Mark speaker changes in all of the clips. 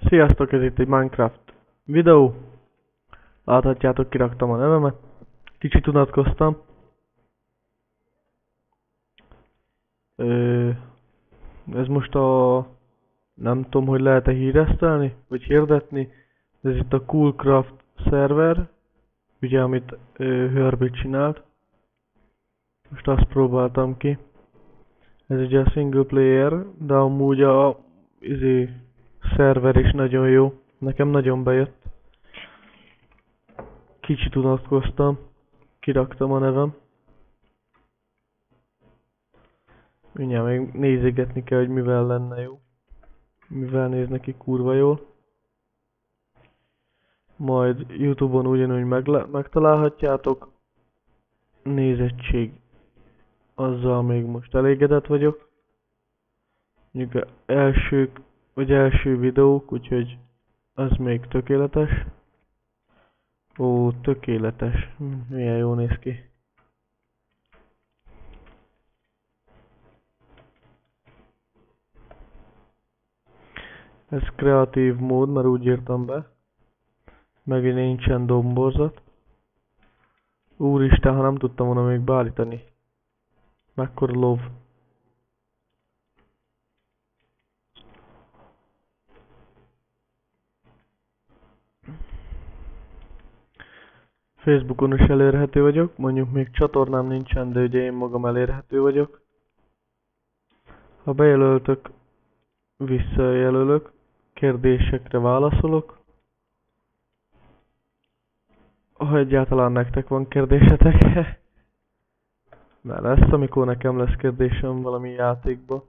Speaker 1: Sziasztok, ez itt egy Minecraft videó. Láthatjátok, kiraktam a nevemet. Kicsit unatkoztam. Ö, Ez most nem tudom, hogy lehet-e híresztelni, vagy hirdetni. Ez itt a Coolcraft szerver, ugye, amit Herbie csinált. Most azt próbáltam ki. Ez ugye a single player, de amúgy a szerver is nagyon jó. Nekem nagyon bejött. Kicsit unatkoztam. Kiraktam a nevem. Mindjárt még nézegetni kell, hogy mivel lenne jó. Mivel néz neki kurva jól. Majd YouTube-on ugyanúgy megtalálhatjátok. Nézettség. Azzal még most elégedett vagyok. Mondjuk első videók, úgyhogy az még tökéletes. Ó, tökéletes. Milyen jól néz ki. Ez kreatív mód, mert úgy írtam be. Meg nincsen domborzat. Úristen, ha nem tudtam volna még beállítani. Mekkora lov. Facebookon is elérhető vagyok, mondjuk még csatornám nincsen, de ugye én magam elérhető vagyok. Ha bejelöltök, visszajelölök, kérdésekre válaszolok. Ha egyáltalán nektek van kérdésetek, mert lesz, amikor nekem lesz kérdésem valami játékba.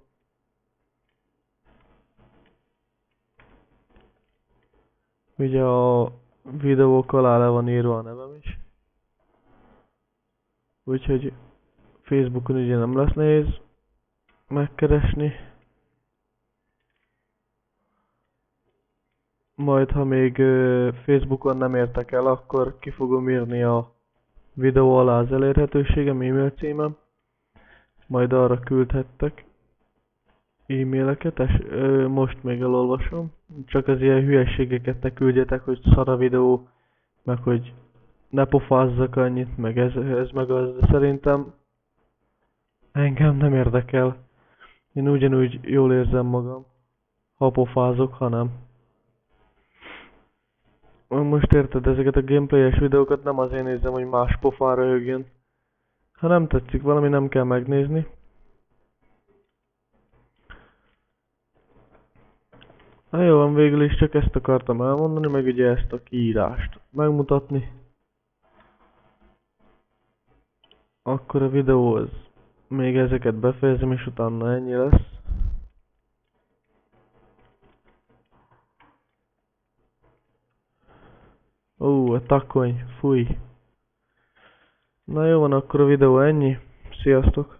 Speaker 1: Ugye a videók alá le van írva a nevem is. Úgyhogy Facebookon ugye nem lesz nehéz megkeresni. Majd ha még Facebookon nem értek el, akkor ki fogom írni a videó alá az elérhetőségem, e-mail címem. Majd arra küldhettek e-maileket, és most még elolvasom. Csak az ilyen hülyeségeket ne küldjetek, hogy szar a videó, meg hogy ne pofázzak annyit, meg ez meg az, de szerintem engem nem érdekel. Én ugyanúgy jól érzem magam, ha pofázok, ha nem. Most érted, ezeket a gameplayes videókat nem azért nézem, hogy más pofára röhögjön. Ha nem tetszik valami, nem kell megnézni. Na jó van, végül is csak ezt akartam elmondani, meg ugye ezt a kiírást megmutatni. Akkor a videóhoz még ezeket befejezem, és utána ennyi lesz. Ó, a takony, fúj. Na jó van, akkor a videó ennyi. Sziasztok!